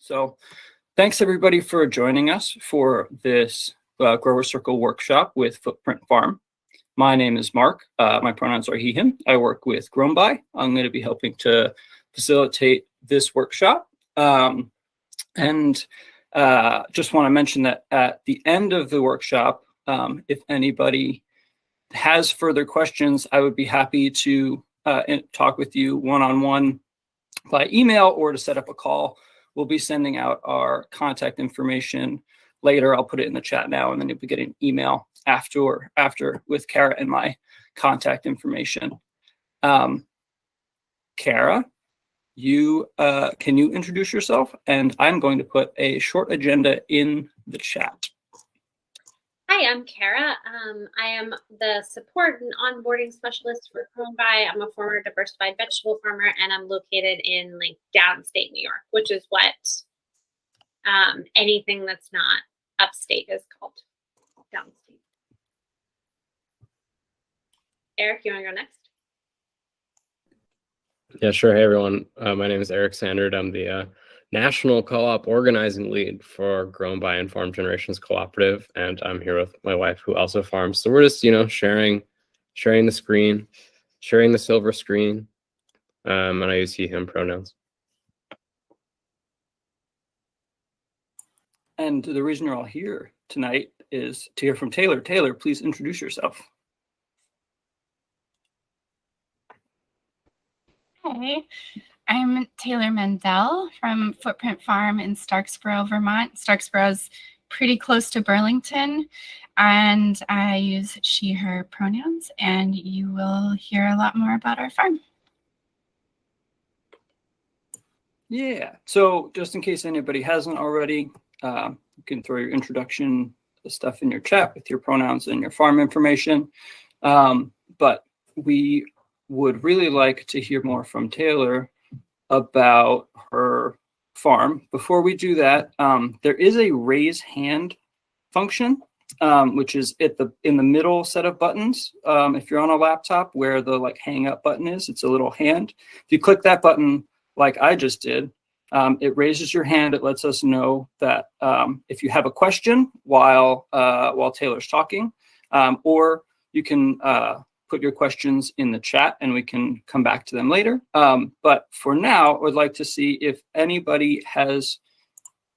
So thanks everybody for joining us for this Grower Circle workshop with Footprint Farm. My name is Mark. My pronouns are he, him. I work with GrownBy. I'm going to be helping to facilitate this workshop. And just want to mention that at the end of the workshop, if anybody has further questions, I would be happy to talk with you one-on-one by email or to set up a call. We'll be sending out our contact information later. I'll put it in the chat now, and then you'll be getting an email after with Kara and my contact information. Kara, you can you introduce yourself? And I'm going to put a short agenda in the chat. Hi, I'm Kara. I am the support and onboarding specialist for GrownBy. I'm a former diversified vegetable farmer, and I'm located in like downstate New York, which is what anything that's not upstate is called downstate. Eric, you want to go next? Yeah, sure. Hey, everyone. My name is Eric Sandard. I'm the National Co-op Organizing Lead for GrownBy and Farm Generations Cooperative, and I'm here with my wife, who also farms. So we're just, sharing the screen, sharing the silver screen, and I use he/him pronouns. And the reason you're all here tonight is to hear from Taylor. Taylor, please introduce yourself. Hi, I'm Taylor Mendel from Footprint Farm in Starksboro, Vermont. Starksboro's pretty close to Burlington, and I use she, her pronouns, and you will hear a lot more about our farm. Yeah, so just in case anybody hasn't already, you can throw your introduction stuff in your chat with your pronouns and your farm information. But we would really like to hear more from Taylor about her farm. Before we do that, there is a raise hand function, which is in the middle set of buttons. If you're on a laptop where the hang up button is, it's a little hand. If you click that button like I just did, it raises your hand. It lets us know that if you have a question while Taylor's talking, or you can put your questions in the chat and we can come back to them later. But for now, I would like to see if anybody has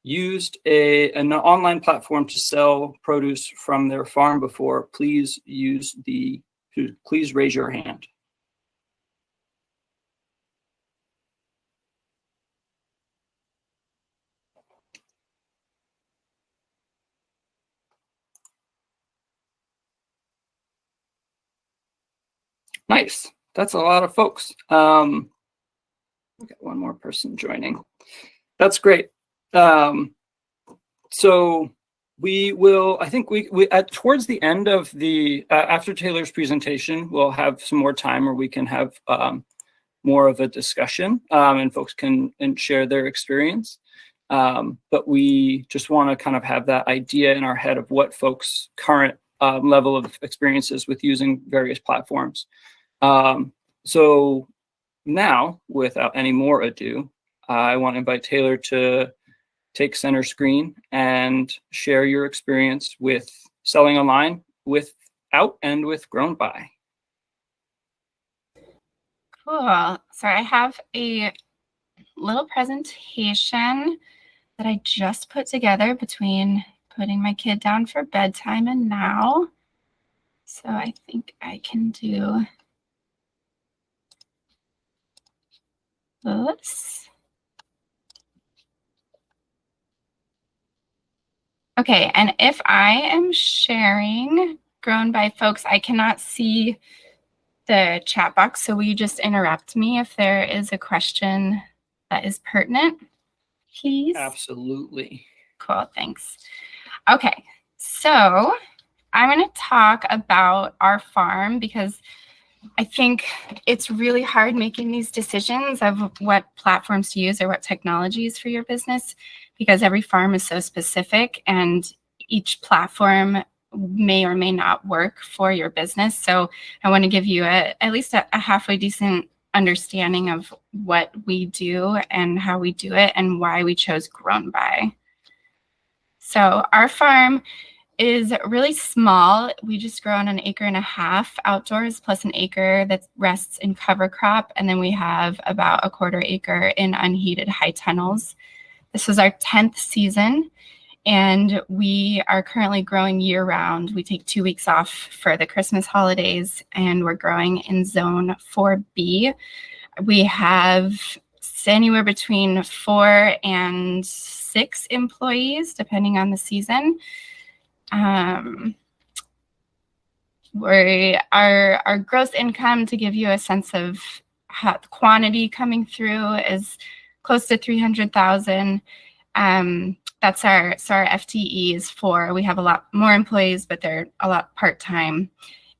used an online platform to sell produce from their farm before. Please raise your hand. Nice. That's a lot of folks. We got one more person joining. That's great. So we will, I think towards the end of the, after Taylor's presentation, we'll have some more time where we can have more of a discussion and folks can share their experience. But we just want to kind of have that idea in our head of what folks' current level of experience is with using various platforms. So now, without any more ado, I want to invite Taylor to take center and share your experience with selling online without and with GrownBy. Cool. So I have a little presentation that I just put together between putting my kid down for bedtime and now. So I think I can do this. Okay, and if I am sharing GrownBy, folks, I cannot see the chat box, so will you just interrupt me if there is a question that is pertinent, please? Absolutely. Cool, thanks. Okay, so I'm going to talk about our farm because I think it's really hard making these decisions of what platforms to use or what technologies for your business because every farm is so specific and each platform may or may not work for your business. So I want to give you at least a halfway decent understanding of what we do and how we do it and why we chose GrownBy. So our farm is really small. We just grow on 1.5 acres outdoors, plus 1 acre that rests in cover crop. And then we have about 1/4 acre in unheated high tunnels. This was our 10th season, and we are currently growing year round. We take 2 weeks off for the Christmas holidays, and we're growing in zone 4B. We have anywhere between 4 and 6 employees, depending on the season. Our gross income, to give you a sense of how the quantity coming through, is close to 300,000. That's our FTE is 4. We have a lot more employees, but they're a lot part-time.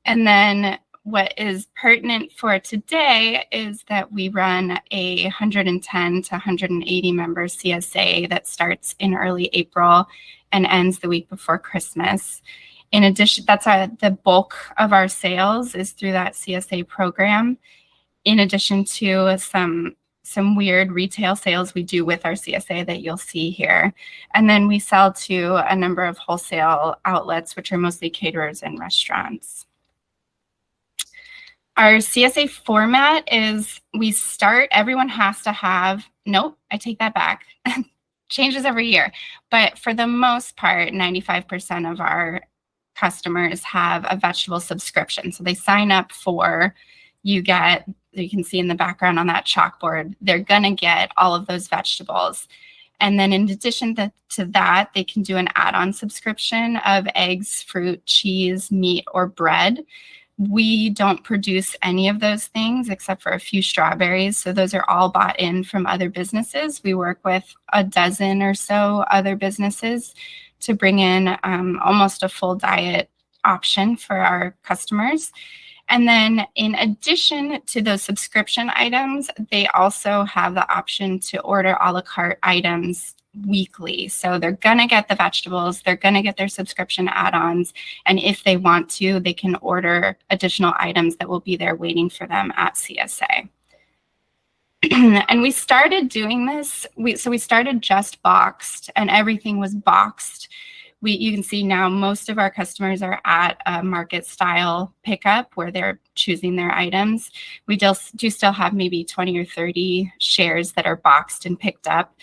And then what is pertinent for today is that we run a 110 to 180 member CSA that starts in early April and ends the week before Christmas. In addition, that's the bulk of our sales is through that CSA program, in addition to some weird retail sales we do with our CSA that you'll see here. And then we sell to a number of wholesale outlets, which are mostly caterers and restaurants. Our CSA format is everyone has to have, nope, I take that back. Changes every year. But for the most part, 95% of our customers have a vegetable subscription. So they sign up for, you can see in the background on that chalkboard, they're going to get all of those vegetables. And then in addition to that, they can do an add-on subscription of eggs, fruit, cheese, meat, or bread. We don't produce any of those things except for a few strawberries. So those are all bought in from other businesses. We work with a dozen or so other businesses to bring in almost a full diet option for our customers. And then in addition to those subscription items, they also have the option to order a la carte items weekly. So they're going to get the vegetables, they're going to get their subscription add-ons, and if they want to, they can order additional items that will be there waiting for them at CSA. And we started doing this, we started just boxed, and everything was boxed. You can see now most of our customers are at a market style pickup where they're choosing their items. We do still have maybe 20 or 30 shares that are boxed and picked up.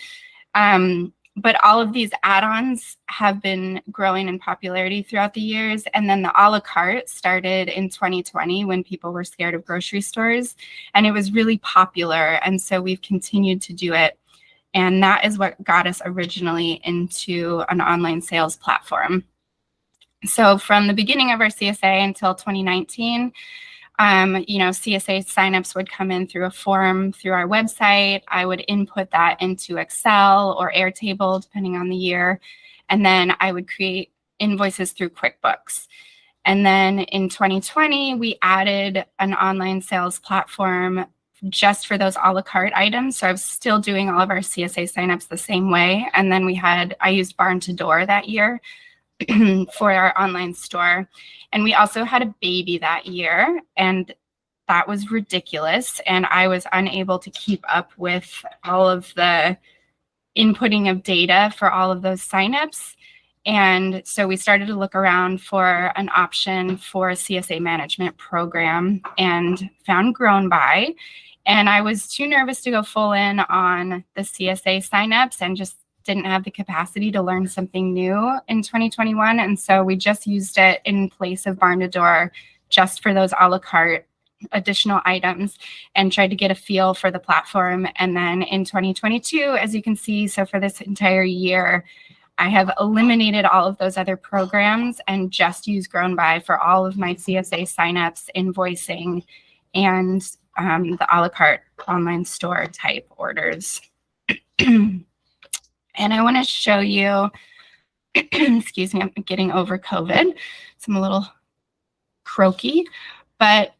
But all of these add-ons have been growing in popularity throughout the years. And then the a la carte started in 2020 when people were scared of grocery stores, and it was really popular. And so we've continued to do it. And that is what got us originally into an online sales platform. So from the beginning of our CSA until 2019, CSA signups would come in through a form through our website. I would input that into Excel or Airtable, depending on the year. And then I would create invoices through QuickBooks. And then in 2020, we added an online sales platform just for those a la carte items. So I was still doing all of our CSA signups the same way. And then I used Barn to Door that year for our online store. And we also had a baby that year, and that was ridiculous. And I was unable to keep up with all of the inputting of data for all of those signups. And so we started to look around for an option for a CSA management program and found GrownBy. And I was too nervous to go full in on the CSA signups and just didn't have the capacity to learn something new in 2021. And so we just used it in place of Barn to Door just for those a la carte additional items and tried to get a feel for the platform. And then in 2022, as you can see, so for this entire year, I have eliminated all of those other programs and just use GrownBy for all of my CSA signups, invoicing, and the a la carte online store type orders. And I want to show you, excuse me, I'm getting over COVID, so I'm a little croaky, but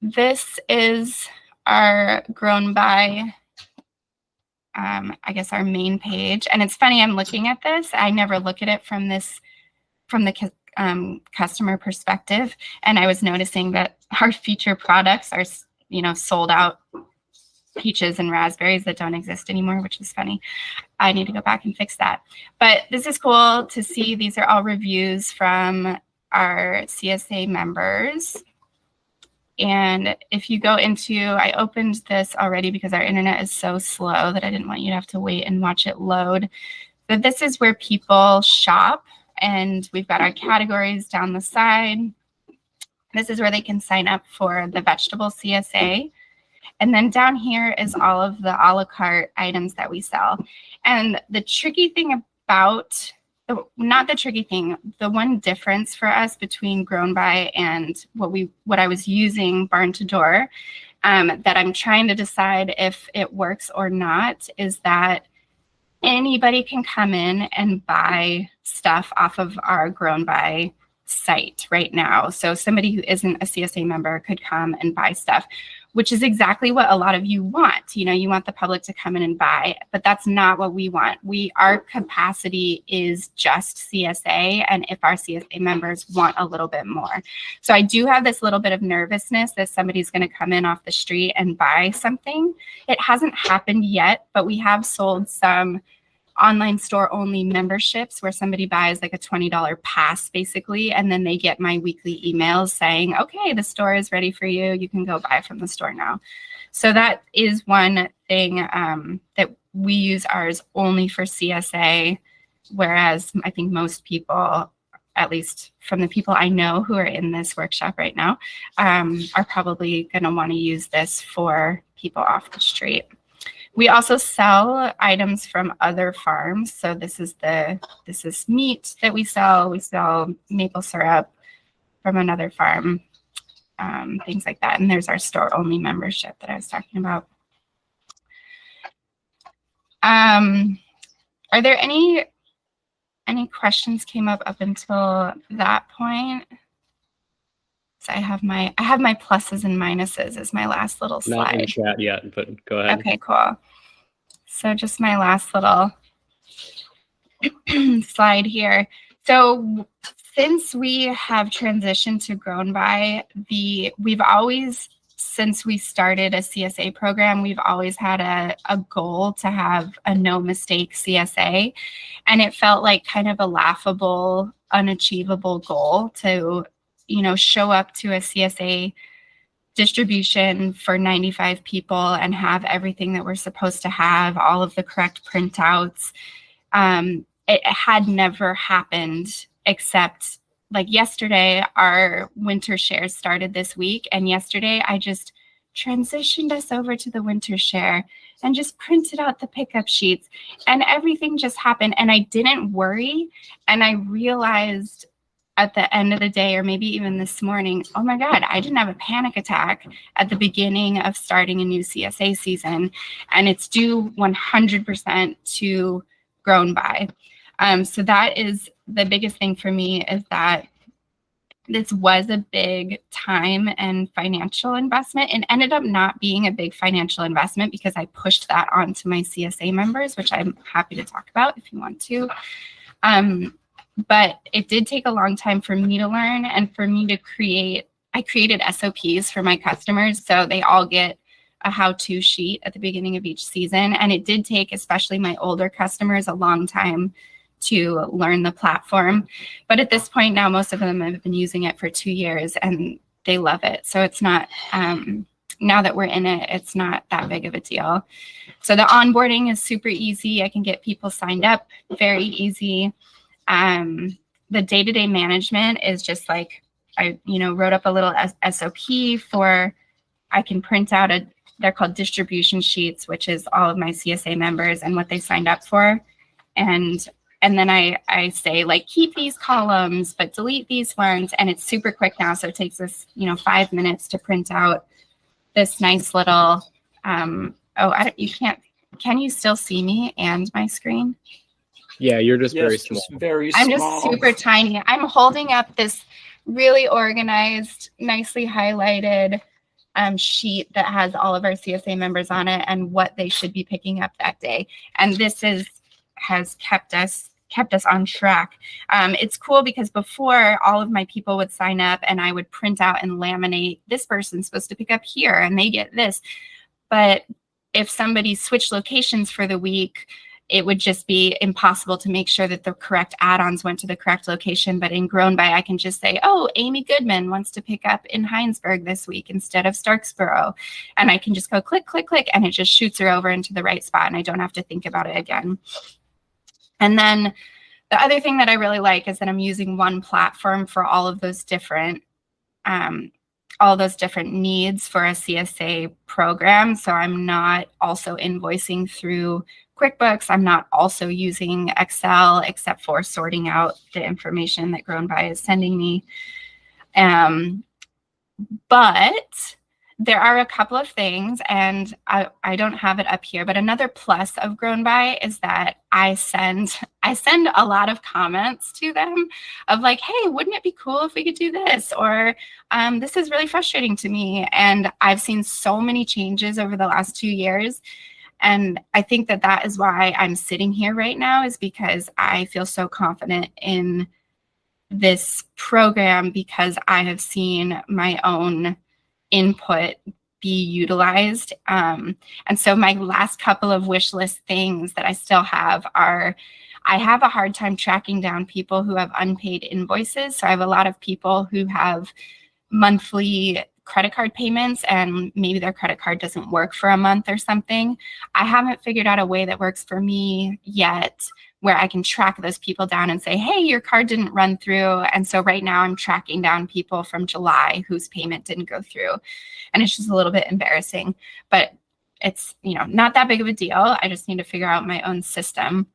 this is our GrownBy, I guess our main page. And it's funny, I'm looking at this. I never look at it from the customer perspective. And I was noticing that our feature products are sold out peaches and raspberries that don't exist anymore, which is funny. I need to go back and fix that. But this is cool to see. These are all reviews from our CSA members. And if you go into, I opened this already because our internet is so slow that I didn't want you to have to wait and watch it load. But this is where people shop, and we've got our categories down the side. This is where they can sign up for the vegetable CSA. And then down here is all of the a la carte items that we sell. And the tricky thing about, not the tricky thing, the one difference for us between GrownBy and what I was using Barn to Door, that I'm trying to decide if it works or not, is that anybody can come in and buy stuff off of our GrownBy site right now. So somebody who isn't a CSA member could come and buy stuff, which is exactly what a lot of you want. You want the public to come in and buy, but that's not what we want. Our capacity is just CSA, and if our CSA members want a little bit more. So I do have this little bit of nervousness that somebody's going to come in off the street and buy something. It hasn't happened yet, but we have sold some online store only memberships where somebody buys like a $20 pass basically, and then they get my weekly emails saying, okay, the store is ready for you. You can go buy from the store now. So that is one thing that we use ours only for CSA, whereas I think most people, at least from the people I know who are in this workshop right now, are probably going to want to use this for people off the street. We also sell items from other farms. So this is meat that we sell. We sell maple syrup from another farm, things like that. And there's our store only membership that I was talking about. Are there any questions came up until that point? So I have my pluses and minuses as my last little slide. Not in chat yet, but go ahead. Okay, cool. So just my last little slide here. So since we have transitioned to GrownBy, we've always, since we started a CSA program, we've always had a goal to have a no mistake CSA. And it felt like kind of a laughable, unachievable goal to, show up to a CSA distribution for 95 people and have everything that we're supposed to have, all of the correct printouts. It had never happened except like yesterday, our winter shares started this week. And yesterday I just transitioned us over to the winter share and just printed out the pickup sheets, and everything just happened. And I didn't worry. And I realized at the end of the day, or maybe even this morning, oh my God, I didn't have a panic attack at the beginning of starting a new CSA season. And it's due 100% to GrownBy. So that is the biggest thing for me, is that this was a big time and financial investment, and ended up not being a big financial investment because I pushed that onto my CSA members, which I'm happy to talk about if you want to. But it did take a long time for me to learn and for me to create. I created SOPs for my customers, so they all get a how-to sheet at the beginning of each season. And it did take, especially my older customers, a long time to learn the platform. But at this point now, most of them have been using it for 2 years and they love it. So it's not, now that we're in it, it's not that big of a deal. So the onboarding is super easy. I can get people signed up very easy. The day-to-day management is just like, I wrote up a little SOP for, I can print out they're called distribution sheets, which is all of my CSA members and what they signed up for. And then I say, like, keep these columns, but delete these ones. And it's super quick now. So it takes us, 5 minutes to print out this nice little, can you still see me and my screen? Yeah, you're just very Yes, small. just very I'm small. just super tiny. I'm holding up this really organized, nicely highlighted sheet that has all of our CSA members on it and what they should be picking up that day. And this has kept us kept us on track. It's cool because before, all of my people would sign up and I would print out and laminate, this person's supposed to pick up here and they get this. But if somebody switched locations for the week, it would just be impossible to make sure that the correct add-ons went to the correct location. But in GrownBy, I can just say, oh, Amy Goodman wants to pick up in Heinsberg this week instead of Starksboro. And I can just go click, click, click, and it just shoots her over into the right spot, and I don't have to think about it again. And then the other thing that I really like is that I'm using one platform for all of those different needs for a CSA program. So I'm not also invoicing through QuickBooks. I'm not also using Excel except for sorting out the information that GrownBy is sending me. But there are a couple of things, and I don't have it up here, but another plus of GrownBy is that I send a lot of comments to them of like, hey, wouldn't it be cool if we could do this? Or this is really frustrating to me. And I've seen so many changes over the last 2 years. And I think that that is why I'm sitting here right now, is because I feel so confident in this program, because I have seen my own input be utilized. And so my last couple of wish list things that I still have are, I have a hard time tracking down people who have unpaid invoices. So I have a lot of people who have monthly credit card payments and maybe their credit card doesn't work for a month or something. I haven't figured out a way that works for me yet where I can track those people down and say, hey, your card didn't run through. And so right now I'm tracking down people from July whose payment didn't go through. And it's just a little bit embarrassing, but it's, not that big of a deal. I just need to figure out my own system.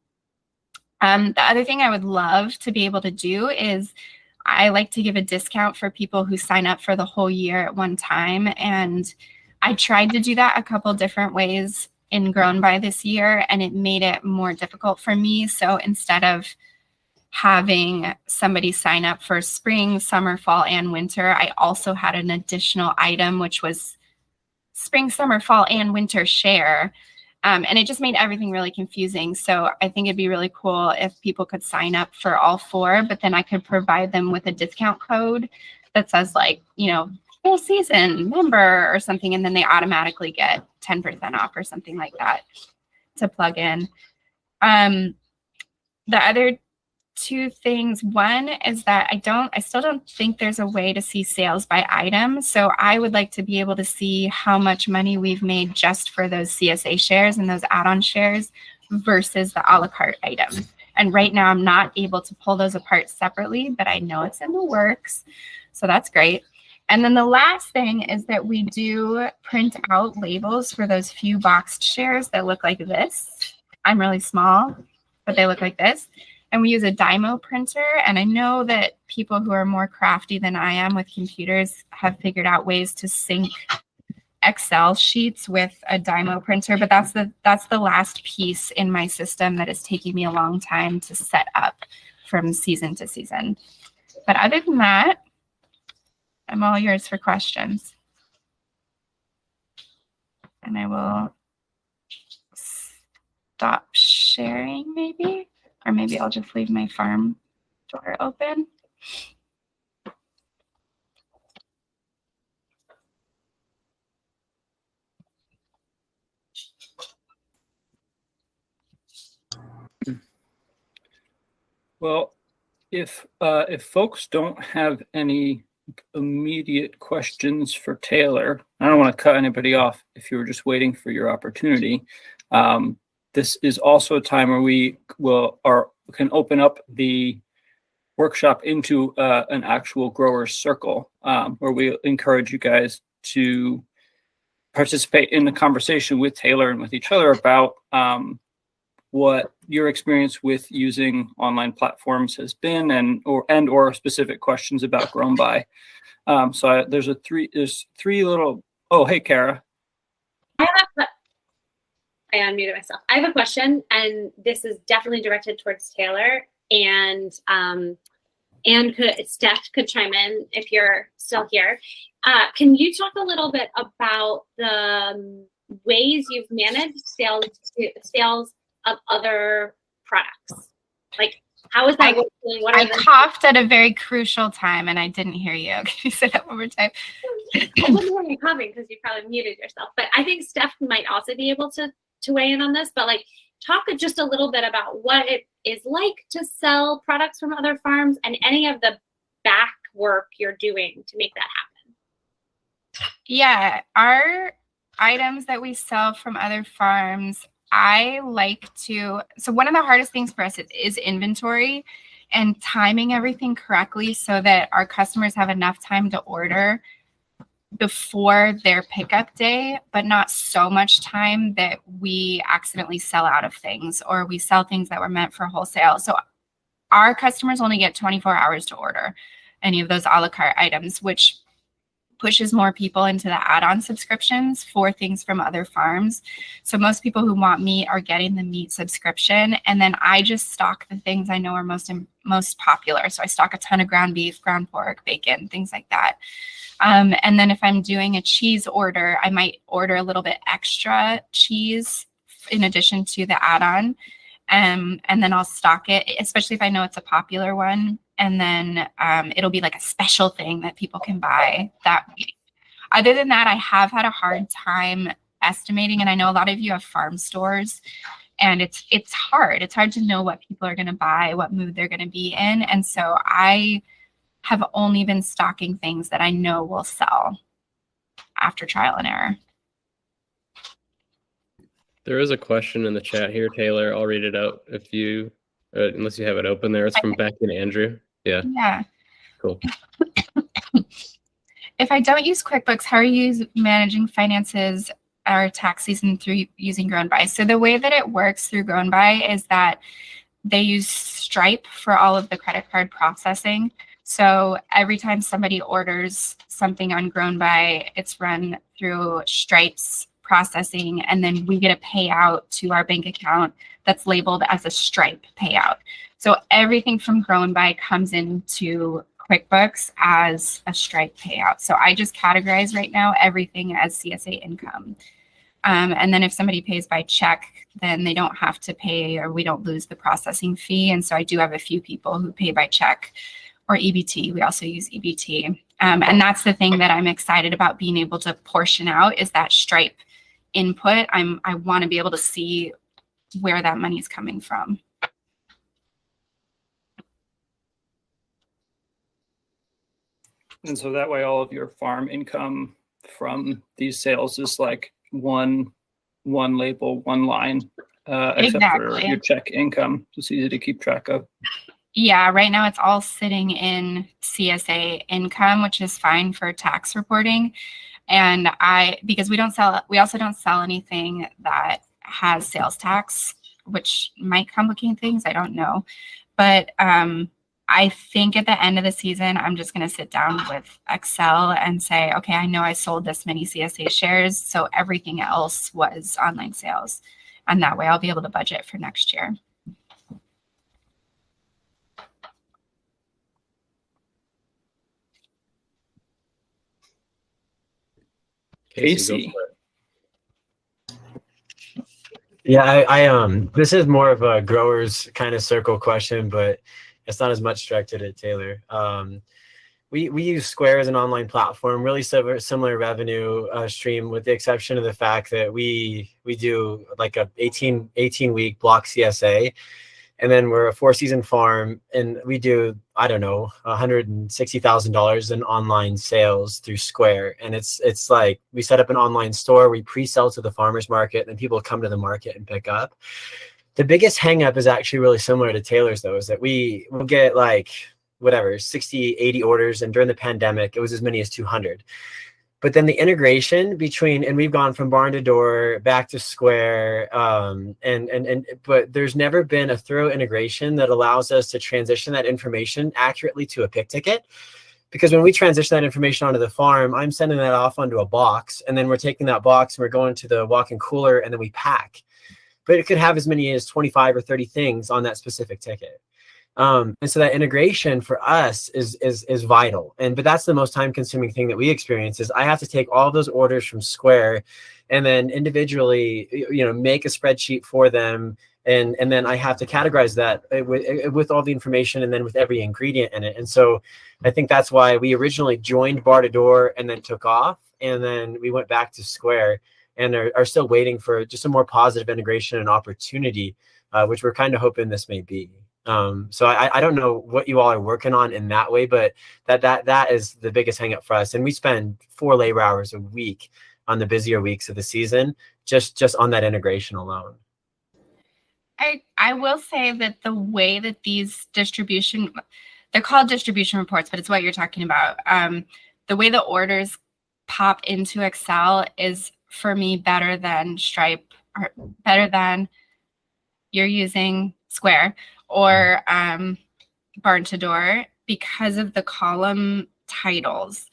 The other thing I would love to be able to do is I like to give a discount for people who sign up for the whole year at one time. And I tried to do that a couple different ways in GrownBy this year, and it made it more difficult for me. So instead of having somebody sign up for spring, summer, fall, and winter, I also had an additional item, which was spring, summer, fall, and winter share. And it just made everything really confusing. So I think it'd be really cool if people could sign up for all four, but then I could provide them with a discount code that says like, full season member or something. And then they automatically get 10% off or something like that to plug in. The other two things, one is that I still don't think there's a way to see sales by item. So I would like to be able to see how much money we've made just for those CSA shares and those add-on shares versus the a la carte items. And right now I'm not able to pull those apart separately, but I know it's in the works. So that's great. And then the last thing is that we do print out labels for those few boxed shares that look like this. I'm really small, but they look like this. And we use a Dymo printer. And I know that people who are more crafty than I am with computers have figured out ways to sync Excel sheets with a Dymo printer, but that's the last piece in my system that is taking me a long time to set up from season to season. But other than that, I'm all yours for questions. And I will stop sharing maybe, or maybe I'll just leave my farm door open. Well, if folks don't have any immediate questions for Taylor, I don't want to cut anybody off if you were just waiting for your opportunity. This is also a time where we can open up the workshop into an actual growers circle, where we encourage you guys to participate in the conversation with Taylor and with each other about what your experience with using online platforms has been, and or specific questions about GrownBy. So there's three little. Oh, hey, Kara. I unmuted myself. I have a question, and this is definitely directed towards Taylor, and Steph could chime in if you're still here. Can you talk a little bit about the ways you've managed sales of other products? Like, how is that working? What I are the coughed at a very crucial time and I didn't hear you. Can you say that one more time? I wasn't hearing you coughing because you probably muted yourself. But I think Steph might also be able to weigh in on this. But like, talk just a little bit about what it is like to sell products from other farms and any of the back work you're doing to make that happen. Yeah, our items that we sell from other farms, I like to, so one of the hardest things for us is inventory and timing everything correctly so that our customers have enough time to order before their pickup day, but not so much time that we accidentally sell out of things or we sell things that were meant for wholesale. So our customers only get 24 hours to order any of those a la carte items, which pushes more people into the add-on subscriptions for things from other farms. So most people who want meat are getting the meat subscription. And then I just stock the things I know are most popular. So I stock a ton of ground beef, ground pork, bacon, things like that. And then if I'm doing a cheese order, I might order a little bit extra cheese in addition to the add-on. And then I'll stock it, especially if I know it's a popular one. And then it'll be like a special thing that people can buy that week. Other than that, I have had a hard time estimating. And I know a lot of you have farm stores and it's hard. It's hard to know what people are going to buy, what mood they're going to be in. And so I have only been stocking things that I know will sell after trial and error. There is a question in the chat here, Taylor. I'll read it out if you, unless you have it open there. It's from Becky and Andrew. Yeah. Yeah. Cool. If I don't use QuickBooks, how are you managing finances or tax season through using GrownBy? So the way that it works through GrownBy is that they use Stripe for all of the credit card processing. So every time somebody orders something on GrownBy, it's run through Stripe's processing, and then we get a payout to our bank account that's labeled as a Stripe payout. So everything from GrownBy comes into QuickBooks as a Stripe payout. So I just categorize right now everything as CSA income. And then if somebody pays by check, then they don't have to pay, or we don't lose the processing fee. And so I do have a few people who pay by check or EBT. We also use EBT. And that's the thing that I'm excited about being able to portion out is that Stripe input. I want to be able to see where that money is coming from. And so that way all of your farm income from these sales is like one label, one line, except for your check income. It's easy to keep track of. Yeah, right now it's all sitting in CSA income, which is fine for tax reporting. And because we also don't sell anything that has sales tax, which might complicate things. I don't know. But I think at the end of the season, I'm just going to sit down with Excel and say, okay, I know I sold this many CSA shares, so everything else was online sales. And that way I'll be able to budget for next year. Casey. Yeah, I this is more of a growers kind of circle question, but it's not as much directed at Taylor. We use Square as an online platform, really similar revenue stream, with the exception of the fact that we do like a 18 week block CSA, and then we're a 4-season farm, and we do, I don't know, $160,000 in online sales through Square. And it's like we set up an online store, we pre-sell to the farmers market, and people come to the market and pick up. The biggest hang up is actually really similar to Taylor's, though, is that we will get like whatever, 60, 80 orders. And during the pandemic, it was as many as 200. But then the integration between, and we've gone from barn to door back to Square, but there's never been a thorough integration that allows us to transition that information accurately to a pick ticket. Because when we transition that information onto the farm, I'm sending that off onto a box, and then we're taking that box and we're going to the walk-in cooler, and then we pack. But it could have as many as 25 or 30 things on that specific ticket. And so that integration for us is vital. But that's the most time consuming thing that we experience is I have to take all those orders from Square and then individually, make a spreadsheet for them. And then I have to categorize that with all the information and then with every ingredient in it. And so I think that's why we originally joined Bar to Door and then took off. And then we went back to Square and are still waiting for just a more positive integration and opportunity, which we're kind of hoping this may be. So I don't know what you all are working on in that way, but that is the biggest hang up for us. And we spend 4 labor hours a week on the busier weeks of the season, just on that integration alone. I will say that the way that these they're called distribution reports, but it's what you're talking about. The way the orders pop into Excel is, for me, better than Stripe, or better than you're using Square or Barn to Door, because of the column titles.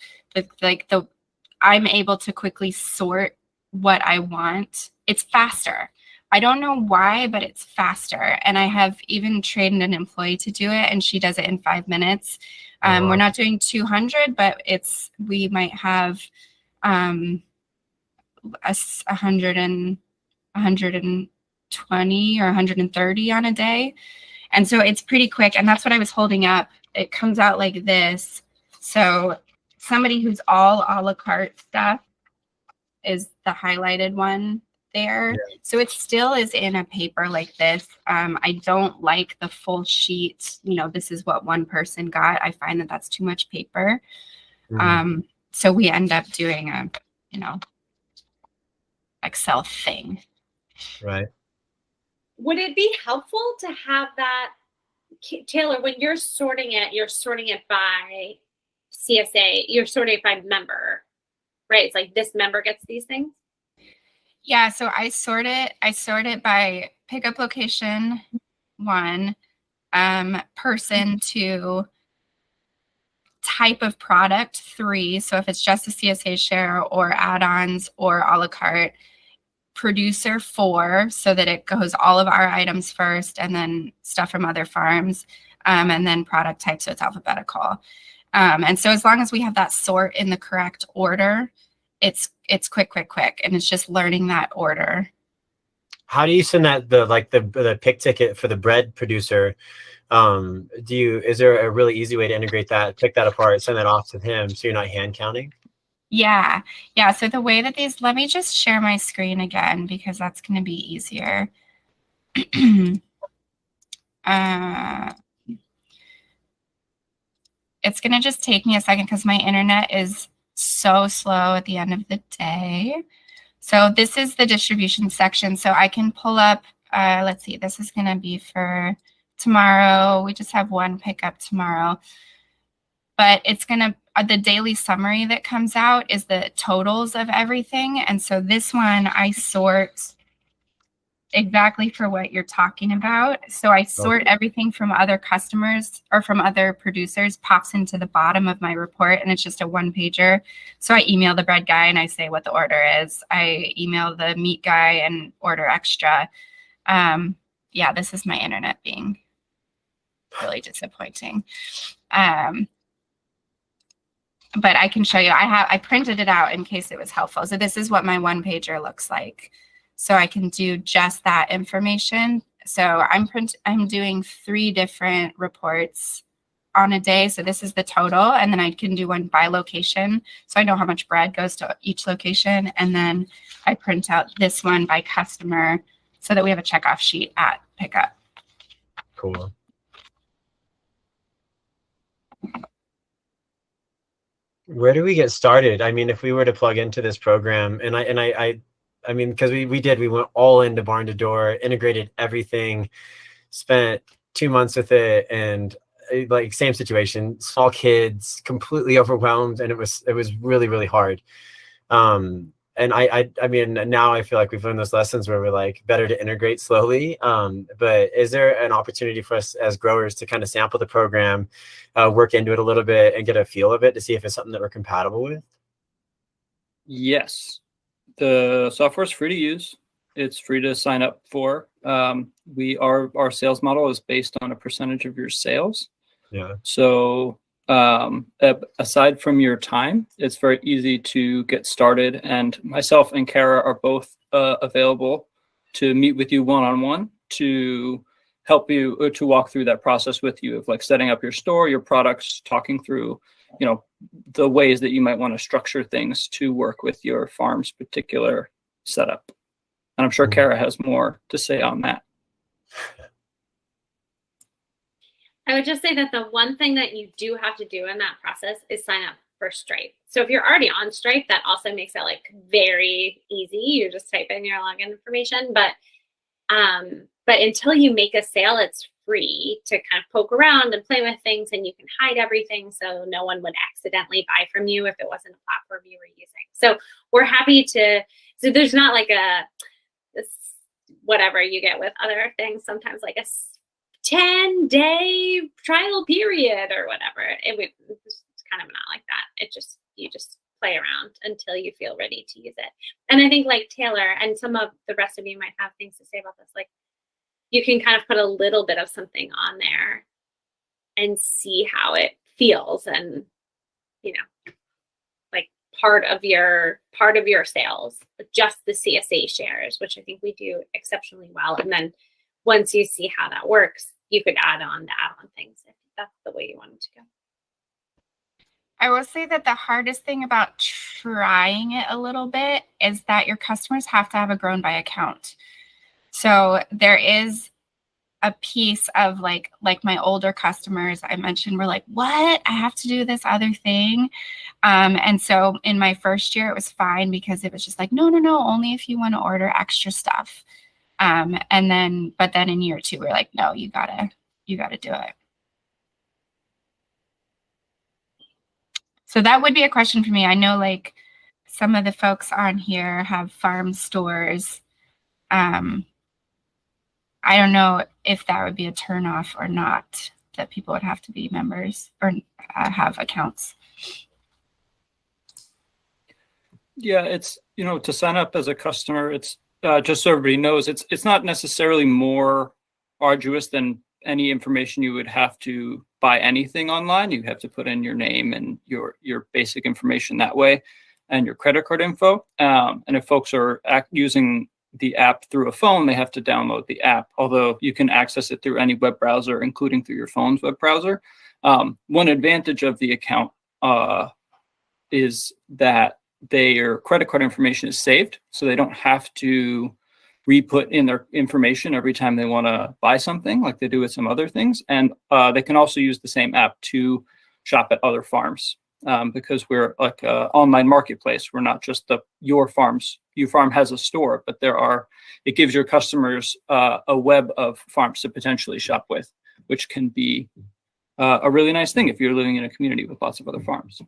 I'm able to quickly sort what I want. It's faster. I don't know why, but it's faster. And I have even trained an employee to do it, and she does it in 5 minutes. We're not doing 200, but we might have 120 or 130 on a day. And so it's pretty quick. And that's what I was holding up. It comes out like this. So somebody who's all a la carte stuff is the highlighted one there. Yeah. So it still is in a paper like this. I don't like the full sheet. This is what one person got. I find that that's too much paper. So we end up doing a, Excel thing. Right. Would it be helpful to have that, Taylor, when you're sorting it by CSA, you're sorting it by member, right? It's like this member gets these things. Yeah, so I sort it by pickup location 1, person 2, type of product 3. So if it's just a CSA share or add-ons or a la carte, producer 4, so that it goes all of our items first and then stuff from other farms, and then product type, so it's alphabetical. And so as long as we have that sort in the correct order, it's quick, and it's just learning that order. How do you send that the pick ticket for the bread producer? Is there a really easy way to integrate that, pick that apart, send that off to him so you're not hand counting? Yeah. So the way that let me just share my screen again, because that's going to be easier. It's going to just take me a second because my internet is so slow at the end of the day. So this is the distribution section. So I can pull up, let's see, this is going to be for tomorrow. We just have one pickup tomorrow. But it's going to, the daily summary that comes out is the totals of everything. And so this one I sort exactly for what you're talking about. So I sort everything from other customers or from other producers, pops into the bottom of my report, and it's just a 1-pager. So I email the bread guy and I say what the order is. I email the meat guy and order extra. Yeah, this is my internet being really disappointing. But I can show you. I printed it out in case it was helpful. So this is what my 1-pager looks like. So I can do just that information. So I'm doing 3 different reports on a day. So this is the total, and then I can do one by location. So I know how much bread goes to each location, and then I print out this one by customer so that we have a checkoff sheet at pickup. Cool. Where do we get started? I mean, if we were to plug into this program, and I mean, because we went all into Barn to Door, integrated everything, spent 2 months with it, and like same situation, small kids, completely overwhelmed, and it was really, really hard. And I mean, now I feel like we've learned those lessons where we're like better to integrate slowly. But is there an opportunity for us as growers to kind of sample the program, work into it a little bit, and get a feel of it to see if it's something that we're compatible with? Yes. The software is free to use. It's free to sign up for. Our sales model is based on a percentage of your sales. Yeah. So aside from your time, it's very easy to get started. And myself and Kara are both available to meet with you one-on-one to help you or to walk through that process with you of like setting up your store, your products, talking through, you know, the ways that you might want to structure things to work with your farm's particular setup. And I'm sure Kara has more to say on that. I would just say that the one thing that you do have to do in that process is sign up for Stripe. So if you're already on Stripe, that also makes it like very easy. You just type in your login information, but until you make a sale, it's free to kind of poke around and play with things, and you can hide everything so no one would accidentally buy from you if it wasn't a platform you were using. So we're happy to, so there's not like this whatever you get with other things, sometimes like a 10-day trial period or whatever. It's kind of not like that. You just play around until you feel ready to use it. And I think like Taylor and some of the rest of you might have things to say about this. Like you can kind of put a little bit of something on there and see how it feels, and you know, like part of your sales, just the CSA shares, which I think we do exceptionally well. And then once you see how that works, you could add on things if that's the way you want it to go. I will say that the hardest thing about trying it a little bit is that your customers have to have a GrownBy account. So there is a piece of like my older customers I mentioned were like, what? I have to do this other thing. And so in my first year, it was fine because it was just like, no, only if you want to order extra stuff. But then in year 2, we're like, no, you gotta do it. So that would be a question for me. I know like some of the folks on here have farm stores. I don't know if that would be a turnoff or not, that people would have to be members or have accounts. Yeah, it's, you know, to sign up as a customer, it's just so everybody knows, it's not necessarily more arduous than any information you would have to buy anything online. You have to put in your name and your basic information that way, and your credit card info. And if folks are using the app through a phone, they have to download the app, although you can access it through any web browser, including through your phone's web browser. One advantage of the account is that their credit card information is saved, so they don't have to re-put in their information every time they want to buy something like they do with some other things. And they can also use the same app to shop at other farms, because we're like an online marketplace. We're not just your farm has a store, but it gives your customers a web of farms to potentially shop with, which can be a really nice thing if you're living in a community with lots of other farms.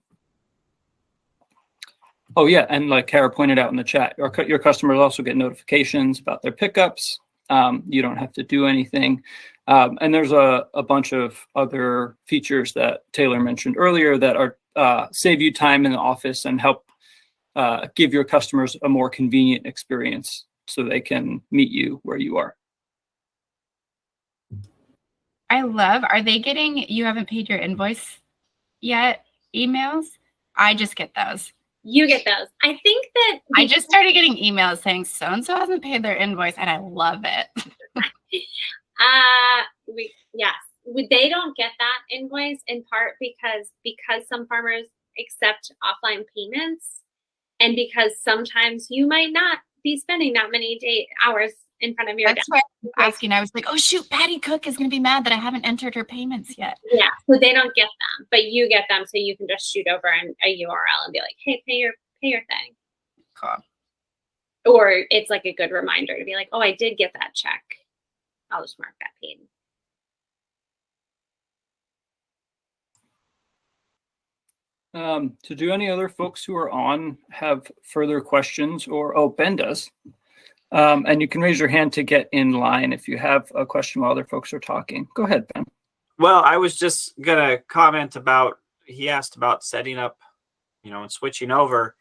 Oh yeah, and like Kara pointed out in the chat, your customers also get notifications about their pickups. You don't have to do anything. And there's a bunch of other features that Taylor mentioned earlier that are save you time in the office and help give your customers a more convenient experience so they can meet you where you are. Are they getting, you haven't paid your invoice yet emails? I just get those. You get those. I think that I just started getting emails saying so-and-so hasn't paid their invoice, and I love it. Yes, they don't get that invoice in part because some farmers accept offline payments, and because sometimes you might not be spending that many hours in front of your desk. That's why I was asking. I was like, oh shoot, Patty Cook is going to be mad that I haven't entered her payments yet. Yeah, so they don't get them, but you get them, so you can just shoot over a URL and be like, hey, pay your thing. Cool. Or it's like a good reminder to be like, oh, I did get that check. I'll just mark that paid. So do any other folks who are on have further questions, or Ben does? And you can raise your hand to get in line if you have a question while other folks are talking. Go ahead, Ben. Well, I was just gonna comment about, he asked about setting up, and switching over.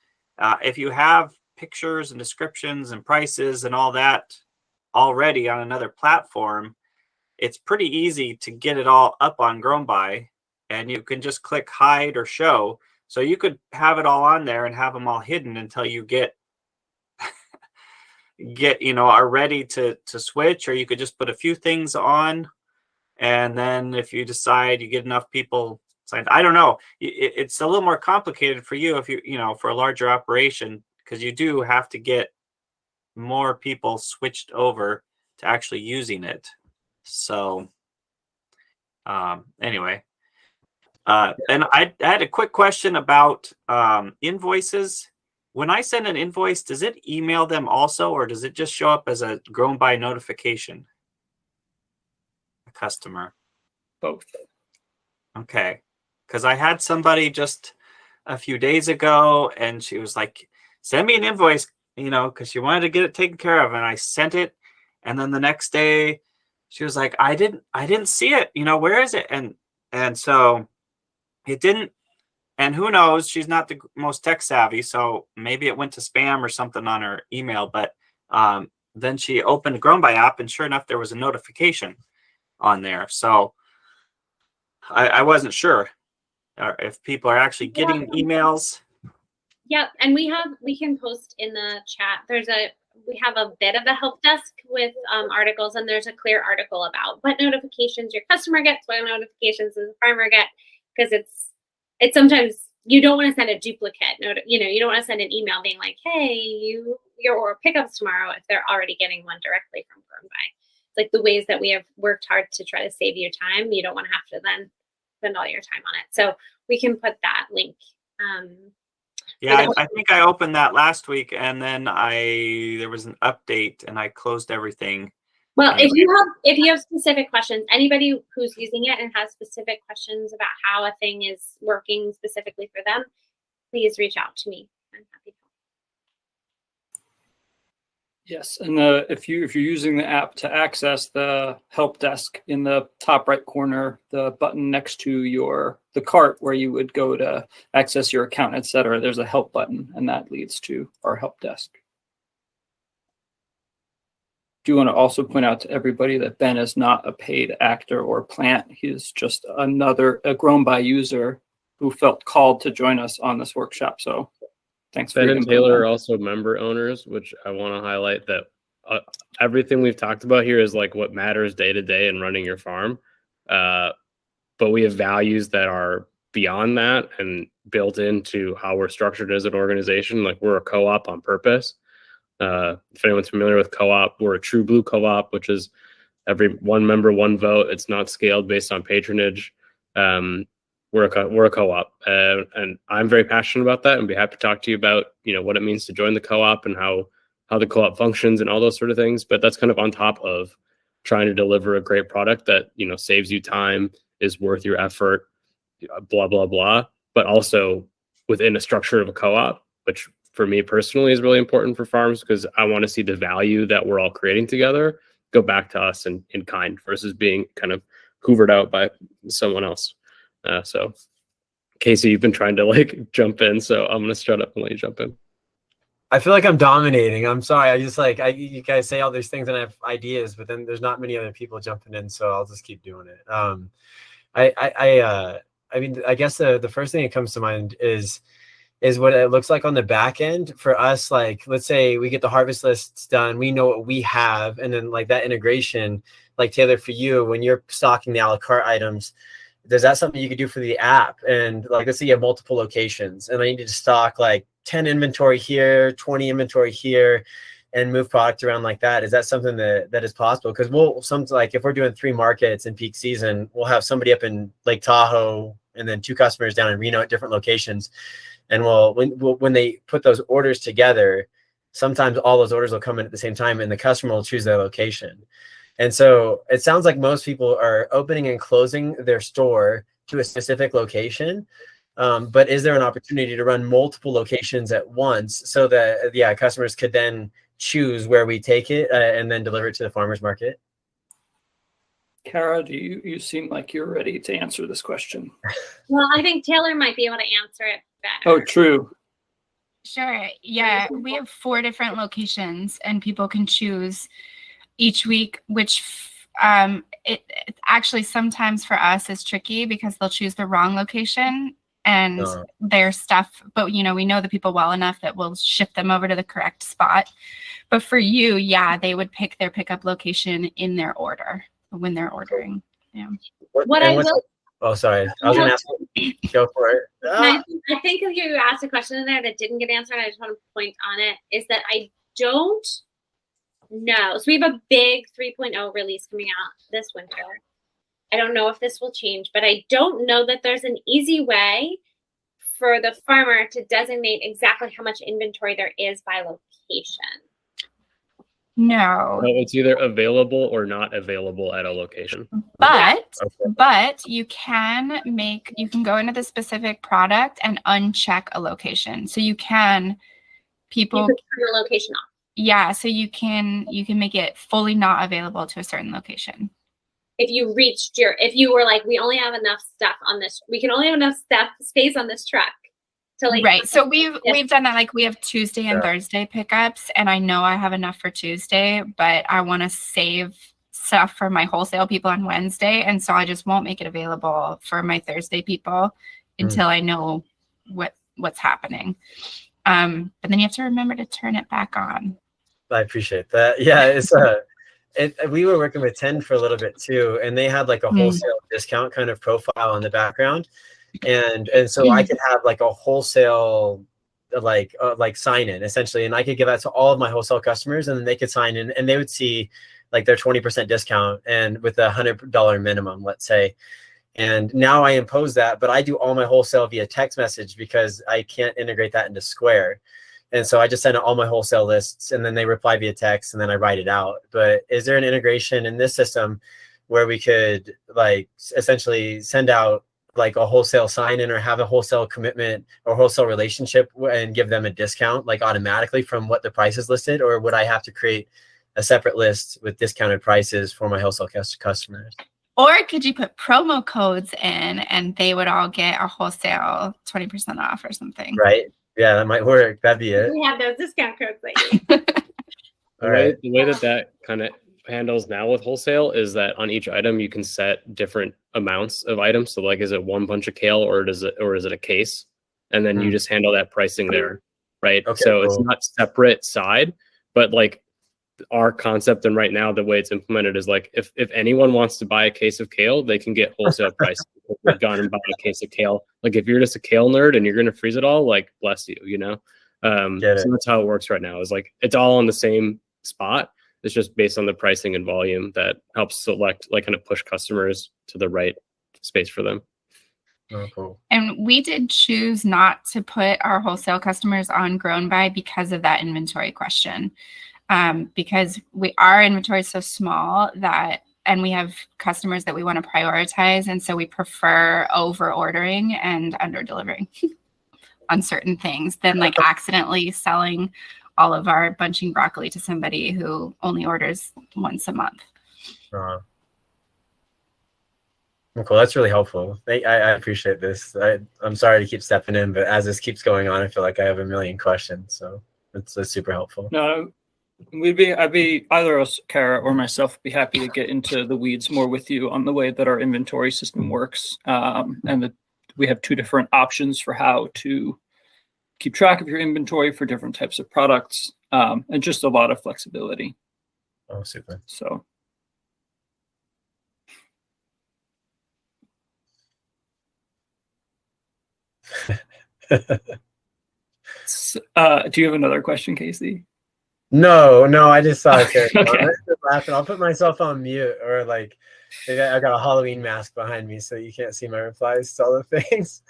If you have pictures and descriptions and prices and all that already on another platform, it's pretty easy to get it all up on GrownBy and you can just click hide or show. So you could have it all on there and have them all hidden until you get are ready to switch, or you could just put a few things on, and then if you decide you get enough people signed, I don't know, it's a little more complicated for you if for a larger operation, because you do have to get more people switched over to actually using it. So anyway, and I had a quick question about invoices. When I send an invoice, does it email them also, or does it just show up as a GrownBy notification? A customer. Both. Okay. Because I had somebody just a few days ago, and she was like, send me an invoice, because she wanted to get it taken care of. And I sent it. And then the next day she was like, I didn't see it. Where is it? And so it didn't. And who knows, she's not the most tech savvy, so maybe it went to spam or something on her email. But then she opened the GrownBy app, and sure enough, there was a notification on there. So I wasn't sure if people are actually getting emails. Yep, and we can post in the chat. We have a bit of a help desk with articles, and there's a clear article about what notifications your customer gets, what notifications does the farmer get, because it's sometimes you don't want to send a duplicate note. You don't want to send an email being like, hey, your pickup's tomorrow, if they're already getting one directly from GrownBy. It's like the ways that we have worked hard to try to save you time. You don't want to have to then spend all your time on it. So we can put that link. Yeah, I think I opened that last week, and then there was an update, and I closed everything. Well, if you have specific questions, anybody who's using it and has specific questions about how a thing is working specifically for them, please reach out to me. I'm happy to help. Yes, and if you're using the app to access the help desk, in the top right corner, the button next to the cart where you would go to access your account, etc., there's a help button, and that leads to our help desk. Do you want to also point out to everybody that Ben is not a paid actor or plant? He is just a GrownBy user who felt called to join us on this workshop. So thanks. Ben and Taylor are also member owners, which I want to highlight that everything we've talked about here is like what matters day to day in running your farm. But we have values that are beyond that and built into how we're structured as an organization. Like, we're a co-op on purpose. If anyone's familiar with co-op, we're a true blue co-op, which is every one member, one vote. It's not scaled based on patronage. We're a co-op, and I'm very passionate about that, and be happy to talk to you about what it means to join the co-op and how the co-op functions and all those sort of things. But that's kind of on top of trying to deliver a great product that saves you time, is worth your effort, blah blah blah. But also within a structure of a co-op, which for me personally is really important for farms, because I want to see the value that we're all creating together go back to us in kind, versus being kind of hoovered out by someone else. So Casey, you've been trying to jump in, so I'm going to shut up and let you jump in. I feel like I'm dominating. I'm sorry. I just you guys say all these things and I have ideas, but then there's not many other people jumping in, so I'll just keep doing it. I mean, I guess the first thing that comes to mind is what it looks like on the back end for us. Like, let's say we get the harvest lists done, we know what we have, and then that integration, like Taylor, for you, when you're stocking the a la carte items, is that something you could do for the app? And let's say you have multiple locations, and I need to stock 10 inventory here, 20 inventory here, and move product around like that. Is that something that is possible? Because if we're doing 3 markets in peak season, we'll have somebody up in Lake Tahoe and then 2 customers down in Reno at different locations. And when they put those orders together, sometimes all those orders will come in at the same time, and the customer will choose their location. And so it sounds like most people are opening and closing their store to a specific location. But is there an opportunity to run multiple locations at once so that customers could then choose where we take it and then deliver it to the farmer's market? Kara, you seem like you're ready to answer this question. Well, I think Taylor might be able to answer it better. Oh, true. Sure. Yeah, we have 4 different locations, and people can choose each week which it actually sometimes for us is tricky because they'll choose the wrong location and their stuff, but we know the people well enough that we'll ship them over to the correct spot. But for you, yeah, they would pick their pickup location in their order when they're ordering. Yeah. Oh, sorry. I was gonna ask. Go for it. I think you asked a question in there that didn't get answered. I just want to point on it is that I don't know. So we have a big 3.0 release coming out this winter. I don't know if this will change, but I don't know that there's an easy way for the farmer to designate exactly how much inventory there is by location. No. It's either available or not available at a location. But you can go into the specific product and uncheck a location. So you can turn the location off. Yeah, so you can make it fully not available to a certain location. If you were like, we only have enough stuff on this, we can only have enough space on this truck. Right. So we've done that. Like we have Tuesday and Thursday pickups, and I know I have enough for Tuesday, but I want to save stuff for my wholesale people on Wednesday, and so I just won't make it available for my Thursday people until I know what's happening. But then you have to remember to turn it back on. I appreciate that. Yeah, it's we were working with 10 for a little bit too, and they had like a wholesale discount kind of profile in the background. And so I could have like a wholesale like sign in essentially, and I could give that to all of my wholesale customers, and then they could sign in and they would see like their 20% discount and with a $100 minimum, let's say. And now I impose that, but I do all my wholesale via text message because I can't integrate that into Square. And so I just send out all my wholesale lists and then they reply via text and then I write it out. But is there an integration in this system where we could like essentially send out like a wholesale sign-in or have a wholesale commitment or wholesale relationship and give them a discount like automatically from what the price is listed? Or would I have to create a separate list with discounted prices for my wholesale customers? Or could you put promo codes in and they would all get a wholesale 20% off or something? Right. Yeah, that might work. That'd be it. We have those discount codes like All right. The way that kind of handles now with wholesale is that on each item you can set different amounts of items. So like, is it one bunch of kale or is it a case? And then you just handle that pricing there, right? Okay, so cool. It's not separate side, but like our concept and right now the way it's implemented is like if anyone wants to buy a case of kale, they can get wholesale price. They've gone and buy a case of kale. Like if you're just a kale nerd and you're gonna freeze it all, like bless you, you know. So that's how it works right now. Is like it's all on the same spot. It's just based on the pricing and volume that helps select, like kind of push customers to the right space for them. Oh, cool. And we did choose not to put our wholesale customers on GrownBy because of that inventory question. Because our inventory is so small and we have customers that we want to prioritize. And so we prefer over ordering and under delivering on certain things than like accidentally selling all of our bunching broccoli to somebody who only orders once a month. Cool. That's really helpful. I appreciate this. I'm sorry to keep stepping in, but as this keeps going on, I feel like I have a million questions. So it's super helpful. No, I'd be either us, Kara, or myself, be happy to get into the weeds more with you on the way that our inventory system works. And that we have two different options for how to keep track of your inventory for different types of products, and just a lot of flexibility. Oh, super. So. Do you have another question, Casey? No, I just saw it. Okay. Laughing. I'll put myself on mute, or like maybe I got a Halloween mask behind me so you can't see my replies to all the things.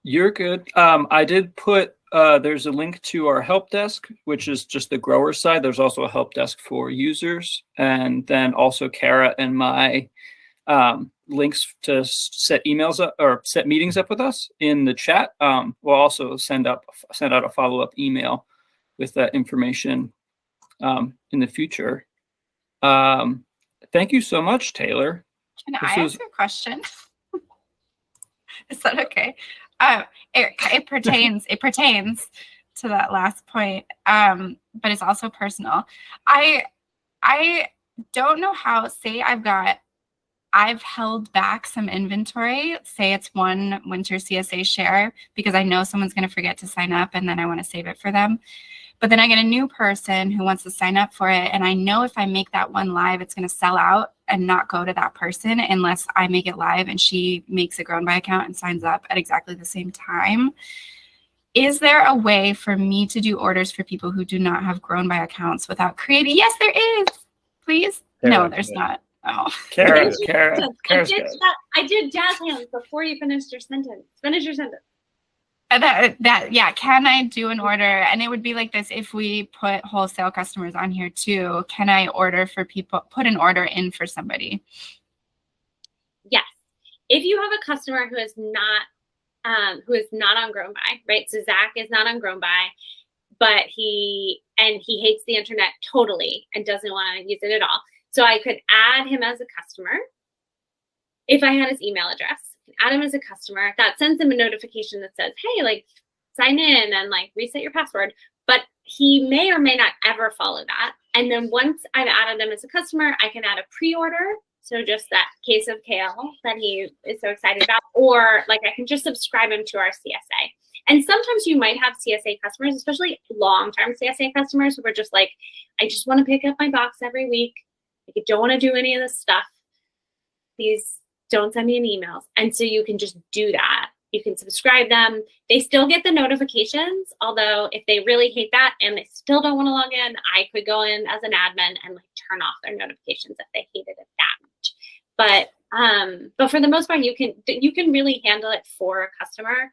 You're good. I did put, there's a link to our help desk, which is just the grower side. There's also a help desk for users. And then also Kara and my links to set emails up or set meetings up with us in the chat. We'll also send out a follow-up email with that information in the future. Thank you so much, Taylor. Can I ask a question? Is that okay? It pertains to that last point, but it's also personal. I don't know how, say I've held back some inventory, say it's one winter CSA share, because I know someone's going to forget to sign up and then I want to save it for them. But then I get a new person who wants to sign up for it. And I know if I make that one live, it's going to sell out and not go to that person unless I make it live and she makes a GrownBy account and signs up at exactly the same time. Is there a way for me to do orders for people who do not have GrownBy accounts without creating? Yes, there is. Please. No, there's not. Oh, Kara, I Kara's did, good. I did jazz hands before you finished your sentence. Finish your sentence. Yeah, can I do an order? And it would be like this: if we put wholesale customers on here too, can I order for people, put an order in for somebody? Yes. If you have a customer who is not on GrownBy, right? So Zach is not on GrownBy, but he hates the internet totally and doesn't want to use it at all. So I could add him as a customer if I had his email address. Add him as a customer. That sends him a notification that says, hey, like, sign in and like reset your password. But he may or may not ever follow that. And then once I've added him as a customer, I can add a pre-order. So just that case of kale that he is so excited about, or like I can just subscribe him to our CSA. And sometimes you might have CSA customers, especially long-term CSA customers, who are just like, I just want to pick up my box every week. Like, I don't want to do any of this stuff. Please don't send me an email. And so you can just do that. You can subscribe them. They still get the notifications, although if they really hate that and they still don't want to log in, I could go in as an admin and like turn off their notifications if they hated it that much. But for the most part, you can really handle it for a customer.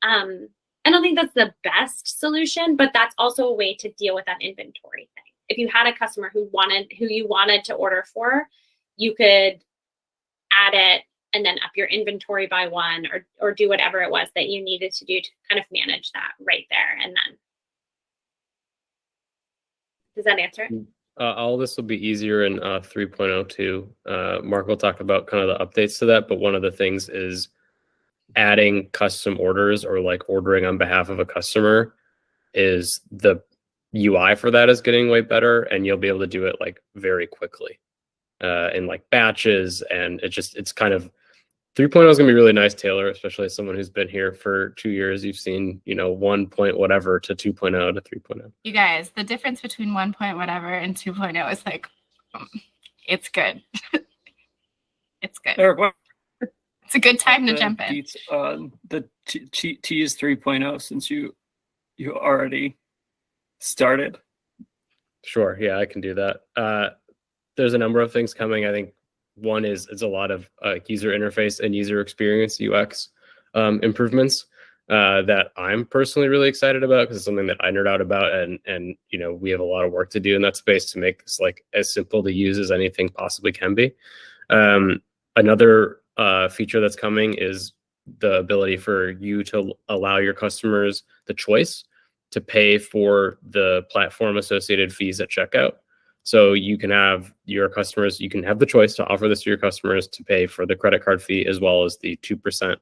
I don't think that's the best solution, but that's also a way to deal with that inventory thing. If you had a customer who you wanted to order for, you could add it and then up your inventory by one, or do whatever it was that you needed to do to kind of manage that right there and then. Does that answer it? All this will be easier in 3.0 too. Mark will talk about kind of the updates to that, but one of the things is adding custom orders or like ordering on behalf of a customer. Is the UI for that is getting way better, and you'll be able to do it like very quickly in like batches, and it's kind of 3.0 is gonna be really nice, Taylor, especially as someone who's been here for 2 years. You've seen, 1 point whatever to 2.0 to 3.0. You guys, the difference between 1 point whatever and 2.0 is like, it's good. It's good. Eric, what It's a good time to jump in. beats on the tease 3.0 since you already started? Sure, yeah, I can do that. There's a number of things coming. I think one is it's a lot of user interface and user experience UX improvements that I'm personally really excited about, because it's something that I nerd out about, and we have a lot of work to do in that space to make this like as simple to use as anything possibly can be. Another feature that's coming is the ability for you to allow your customers the choice to pay for the platform associated fees at checkout. So you can have your customers, you can have the choice to offer this to your customers to pay for the credit card fee as well as the 2%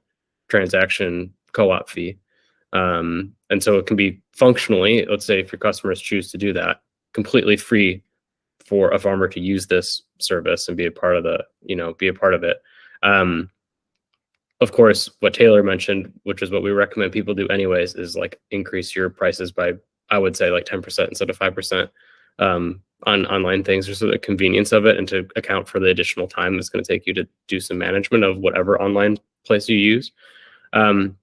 transaction co-op fee. And so it can be functionally, let's say if your customers choose to do that, completely free for a farmer to use this service and be a part of it. Of course, what Taylor mentioned, which is what we recommend people do anyways, is like increase your prices by, I would say, like 10% instead of 5%. On online things, just for the convenience of it and to account for the additional time it's going to take you to do some management of whatever online place you use. So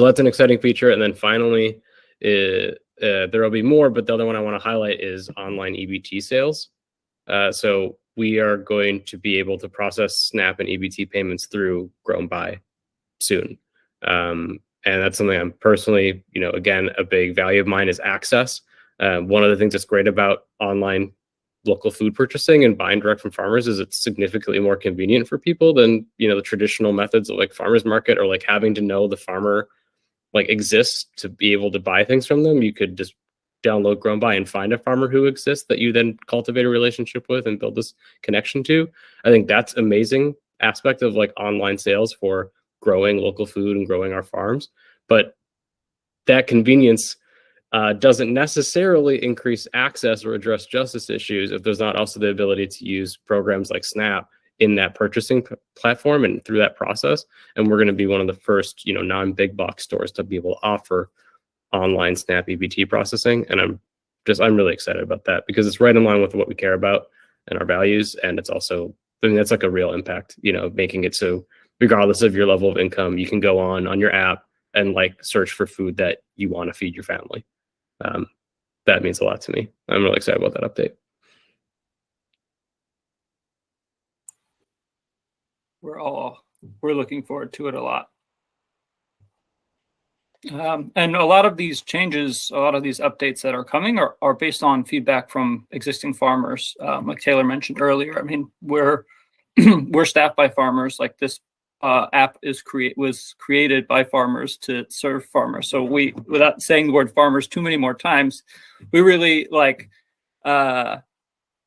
that's an exciting feature. And then finally, there will be more, but the other one I want to highlight is online EBT sales. So we are going to be able to process SNAP and EBT payments through GrownBy soon. And that's something I'm personally, again, a big value of mine is access. One of the things that's great about online local food purchasing and buying direct from farmers is it's significantly more convenient for people than, the traditional methods of like farmers market, or like having to know the farmer like exists to be able to buy things from them. You could just download GrownBy and find a farmer who exists that you then cultivate a relationship with and build this connection to. I think that's amazing aspect of like online sales for growing local food and growing our farms. But that convenience doesn't necessarily increase access or address justice issues if there's not also the ability to use programs like SNAP in that purchasing platform and through that process. And we're going to be one of the first, non-big box stores to be able to offer online SNAP EBT processing. And I'm really excited about that because it's right in line with what we care about and our values. And it's also, that's like a real impact, making it so regardless of your level of income, you can go on your app and like search for food that you want to feed your family. That means a lot to me. I'm really excited about that update. We're looking forward to it a lot. And a lot of these changes, a lot of these updates that are coming are based on feedback from existing farmers. Like Taylor mentioned earlier, I mean, we're staffed by farmers. Like this app was created by farmers to serve farmers. So without saying the word farmers too many more times, we really we're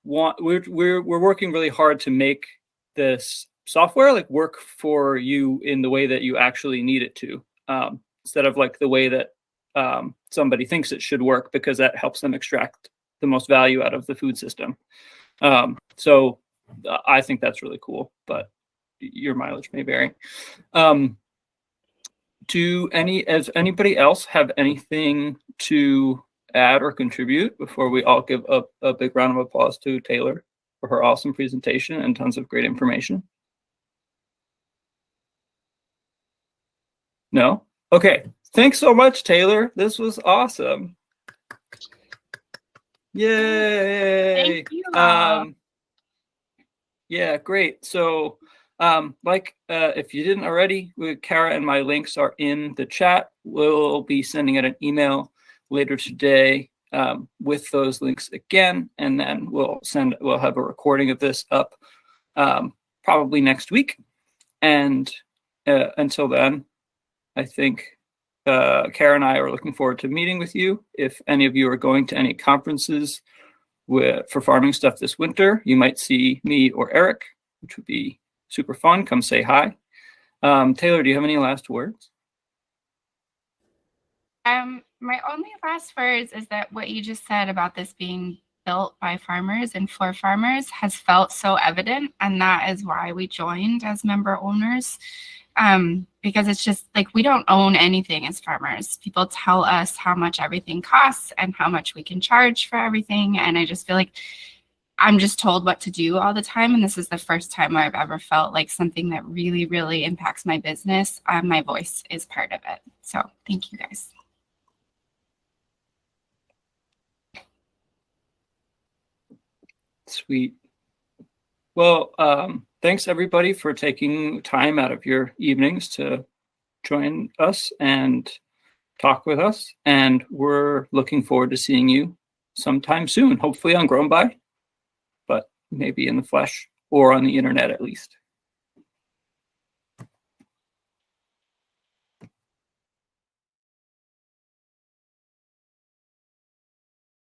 working really hard to make this software like work for you in the way that you actually need it to, instead of like the way that somebody thinks it should work, because that helps them extract the most value out of the food system. So I think that's really cool, but your mileage may vary. Does anybody else have anything to add or contribute before we all give a big round of applause to Taylor for her awesome presentation and tons of great information? No? Okay. Thanks so much, Taylor. This was awesome. Yay. Thank you. Yeah, great. So if you didn't already, Kara and my links are in the chat. We'll be sending out an email later today with those links again, and then we'll have a recording of this up probably next week. And until then, I think Kara and I are looking forward to meeting with you. If any of you are going to any conferences for farming stuff this winter, you might see me or Eric, which would be super fun. Come say hi. Taylor, do you have any last words? My only last words is that what you just said about this being built by farmers and for farmers has felt so evident, and that is why we joined as member owners. Because it's just like we don't own anything as farmers. People tell us how much everything costs and how much we can charge for everything, and I just feel like I'm just told what to do all the time, and this is the first time where I've ever felt like something that really, really impacts my business. My voice is part of it. So thank you guys. Sweet. Well, thanks everybody for taking time out of your evenings to join us and talk with us. And we're looking forward to seeing you sometime soon, hopefully on GrownBy, but maybe in the flesh or on the internet at least.